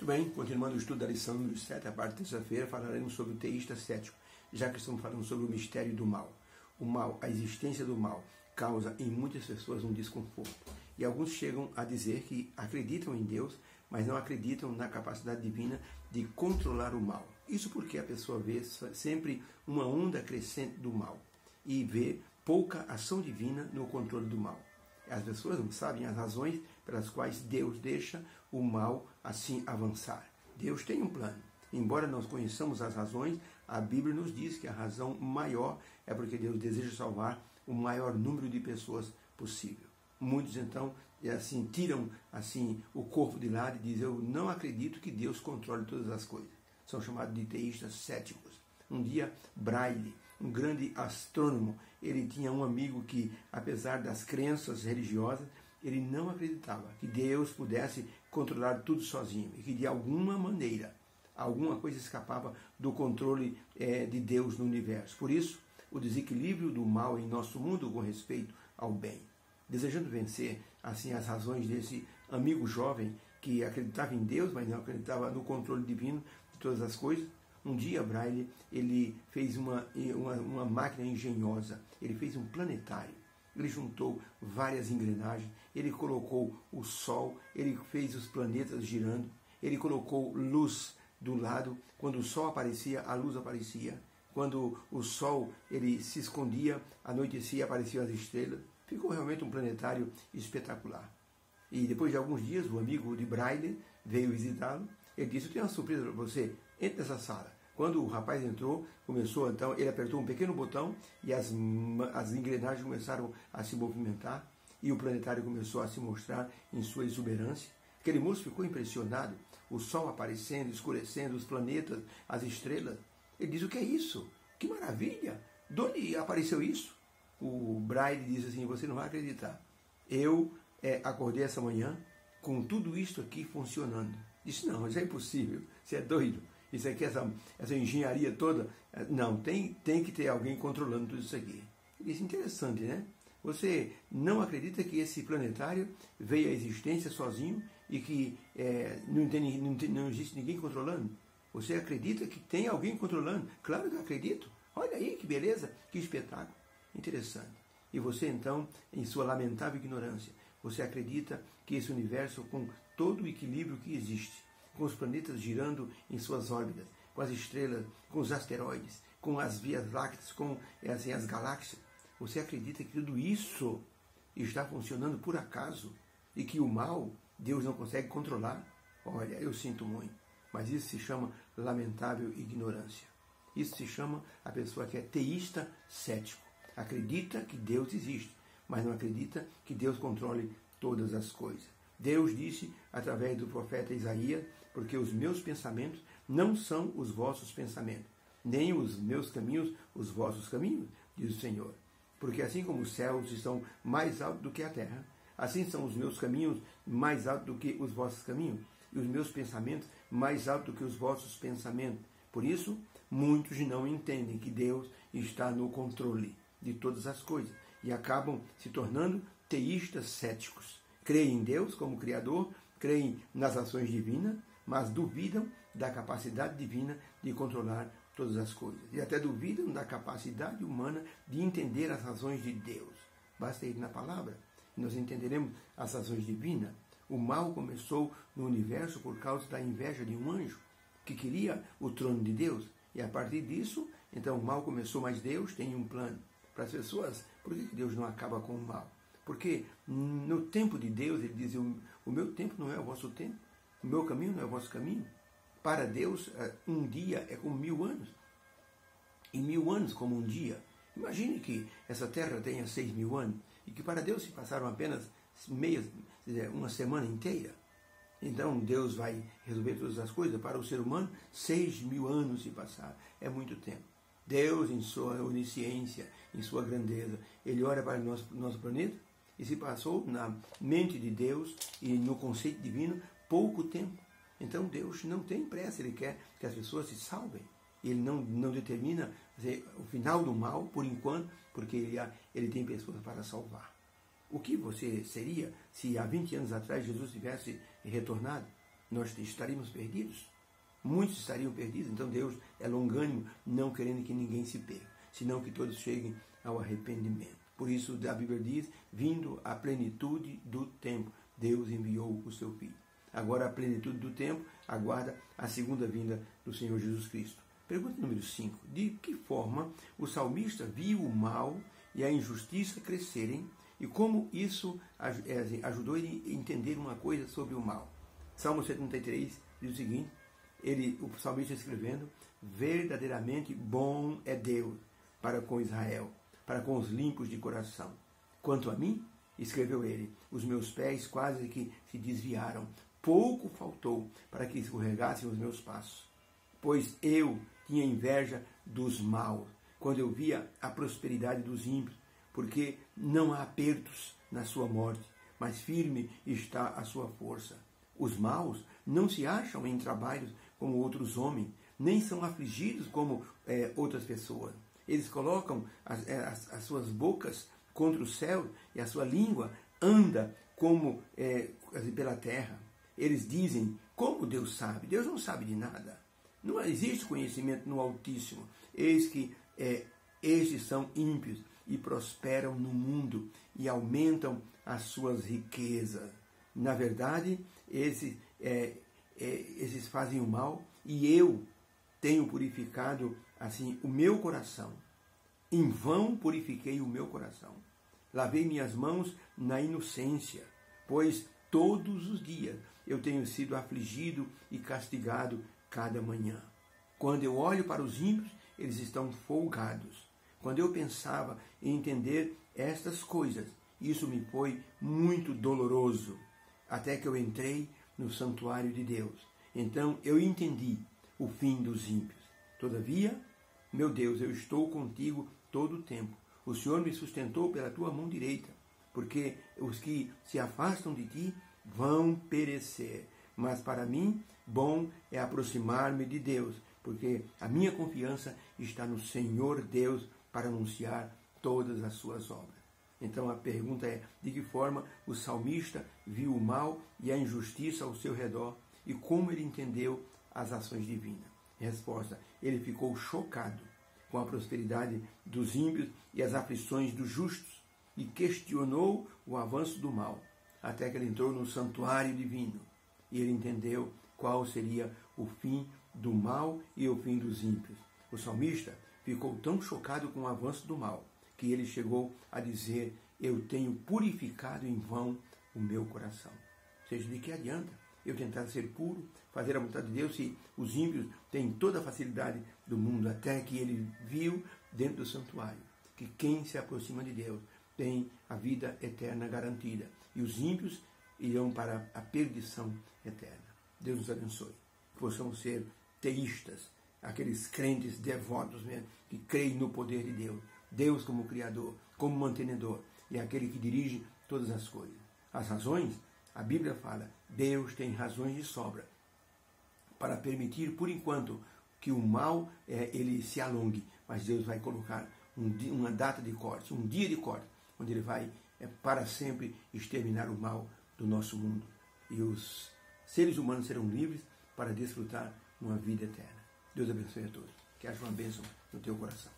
Muito bem, continuando o estudo da lição número 7, a parte de terça-feira, falaremos sobre o teísta cético, já que estamos falando sobre o mistério do mal. O mal, a existência do mal, causa em muitas pessoas um desconforto. E alguns chegam a dizer que acreditam em Deus, mas não acreditam na capacidade divina de controlar o mal. Isso porque a pessoa vê sempre uma onda crescente do mal e vê pouca ação divina no controle do mal. As pessoas não sabem as razões pelas quais Deus deixa o mal assim avançar. Deus tem um plano. Embora nós conheçamos as razões, a Bíblia nos diz que a razão maior é porque Deus deseja salvar o maior número de pessoas possível. Muitos então assim tiram assim o corpo de lado e dizem: eu não acredito que Deus controle todas as coisas. São chamados de teístas céticos. Um dia, Braille, um grande astrônomo, ele tinha um amigo que, apesar das crenças religiosas, ele não acreditava que Deus pudesse controlar tudo sozinho e que de alguma maneira, alguma coisa escapava do controle de Deus no universo. Por isso, o desequilíbrio do mal em nosso mundo com respeito ao bem. Desejando vencer assim as razões desse amigo jovem que acreditava em Deus, mas não acreditava no controle divino de todas as coisas, um dia Braille ele fez uma máquina engenhosa, ele fez um planetário. Ele juntou várias engrenagens, ele colocou o Sol, ele fez os planetas girando, ele colocou luz do lado, quando o Sol aparecia, a luz aparecia. Quando o Sol ele se escondia, anoitecia, apareciam as estrelas. Ficou realmente um planetário espetacular. E depois de alguns dias, o amigo de Braille veio visitá-lo. Ele disse: eu tenho uma surpresa para você, entre nessa sala. Quando o rapaz entrou, então, ele apertou um pequeno botão e as engrenagens começaram a se movimentar e o planetário começou a se mostrar em sua exuberância. Aquele moço ficou impressionado, o Sol aparecendo, escurecendo, os planetas, as estrelas. Ele disse: o que é isso? Que maravilha! De onde apareceu isso? O Braille disse assim: você não vai acreditar. Eu acordei essa manhã com tudo isto aqui funcionando. Disse: não, isso é impossível, você é doido. Isso aqui, essa engenharia toda, não, tem que ter alguém controlando tudo isso aqui. Ele disse: interessante, né? Você não acredita que esse planetário veio à existência sozinho e que não existe ninguém controlando? Você acredita que tem alguém controlando? Claro que eu acredito. Olha aí que beleza, que espetáculo. Interessante. E você então, em sua lamentável ignorância, você acredita que esse universo, com todo o equilíbrio que existe, com os planetas girando em suas órbitas, com as estrelas, com os asteroides, com as vias lácteas, com as galáxias, você acredita que tudo isso está funcionando por acaso e que o mal Deus não consegue controlar? Olha, eu sinto muito, mas isso se chama lamentável ignorância. Isso se chama a pessoa que é teísta cético. Acredita que Deus existe, mas não acredita que Deus controle todas as coisas. Deus disse através do profeta Isaías: porque os meus pensamentos não são os vossos pensamentos, nem os meus caminhos os vossos caminhos, diz o Senhor. Porque assim como os céus estão mais altos do que a terra, assim são os meus caminhos mais altos do que os vossos caminhos, e os meus pensamentos mais altos do que os vossos pensamentos. Por isso, muitos não entendem que Deus está no controle de todas as coisas e acabam se tornando teístas céticos. Creem em Deus como Criador, creem nas ações divinas, mas duvidam da capacidade divina de controlar todas as coisas. E até duvidam da capacidade humana de entender as razões de Deus. Basta ir na palavra e nós entenderemos as razões divinas. O mal começou no universo por causa da inveja de um anjo que queria o trono de Deus. E a partir disso, então o mal começou, mas Deus tem um plano para as pessoas. Por que Deus não acaba com o mal? Porque no tempo de Deus, ele diz: o meu tempo não é o vosso tempo, o meu caminho não é o vosso caminho. Para Deus, um dia é como 1000 anos, e 1000 anos como um dia. Imagine que essa terra tenha 6.000 anos, e que para Deus se passaram apenas uma semana inteira. Então Deus vai resolver todas as coisas. Para o ser humano, 6.000 anos se passar é muito tempo. Deus, em sua onisciência, em sua grandeza, ele olha para o nosso planeta e se passou na mente de Deus e no conceito divino pouco tempo. Então Deus não tem pressa, ele quer que as pessoas se salvem. Ele não determina o final do mal por enquanto, porque ele tem pessoas para salvar. O que você seria se há 20 anos atrás Jesus tivesse retornado? nós estaríamos perdidos. Muitos estariam perdidos, então Deus é longânimo, não querendo que ninguém se perca, senão que todos cheguem ao arrependimento. Por isso a Bíblia diz, vindo a plenitude do tempo, Deus enviou o seu Filho. Agora a plenitude do tempo aguarda a segunda vinda do Senhor Jesus Cristo. Pergunta número 5. De que forma o salmista viu o mal e a injustiça crescerem e como isso ajudou ele a entender uma coisa sobre o mal? Salmo 73 diz o seguinte, o salmista escrevendo, verdadeiramente bom é Deus para com Israel, para com os limpos de coração. Quanto a mim, escreveu ele, os meus pés quase que se desviaram, pouco faltou para que escorregassem os meus passos. Pois eu tinha inveja dos maus, quando eu via a prosperidade dos ímpios, porque não há apertos na sua morte, mas firme está a sua força. Os maus não se acham em trabalhos como outros homens, nem são afligidos como outras pessoas. Eles colocam as suas bocas contra o céu e a sua língua anda como pela terra. Eles dizem, como Deus sabe? Deus não sabe de nada. Não existe conhecimento no Altíssimo. Eis que estes são ímpios e prosperam no mundo e aumentam as suas riquezas. Na verdade, esses fazem o mal e eu tenho purificado assim o meu coração. Em vão purifiquei o meu coração. Lavei minhas mãos na inocência, pois todos os dias eu tenho sido afligido e castigado cada manhã. Quando eu olho para os ímpios, eles estão folgados. Quando eu pensava em entender estas coisas, isso me foi muito doloroso, até que eu entrei no santuário de Deus. Então eu entendi o fim dos ímpios. Todavia, meu Deus, eu estou contigo todo o tempo. O Senhor me sustentou pela tua mão direita, porque os que se afastam de ti vão perecer. Mas para mim, bom é aproximar-me de Deus, porque a minha confiança está no Senhor Deus para anunciar todas as suas obras. Então a pergunta é, de que forma o salmista viu o mal e a injustiça ao seu redor e como ele entendeu as ações divinas? Resposta, ele ficou chocado com a prosperidade dos ímpios e as aflições dos justos e questionou o avanço do mal, até que ele entrou no santuário divino e ele entendeu qual seria o fim do mal e o fim dos ímpios. O salmista ficou tão chocado com o avanço do mal que ele chegou a dizer, eu tenho purificado em vão o meu coração. Ou seja, de que adianta eu tentar ser puro, fazer a vontade de Deus, se os ímpios têm toda a facilidade do mundo, até que ele viu dentro do santuário que quem se aproxima de Deus tem a vida eterna garantida e os ímpios irão para a perdição eterna. Deus nos abençoe. Possamos ser teístas, aqueles crentes devotos mesmo, que creem no poder de Deus. Deus como Criador, como mantenedor, e aquele que dirige todas as coisas. As razões, a Bíblia fala, Deus tem razões de sobra para permitir, por enquanto, que o mal ele se alongue, mas Deus vai colocar uma data de corte, um dia de corte, onde ele vai para sempre exterminar o mal do nosso mundo. E os seres humanos serão livres para desfrutar uma vida eterna. Deus abençoe a todos. Que haja uma bênção no teu coração.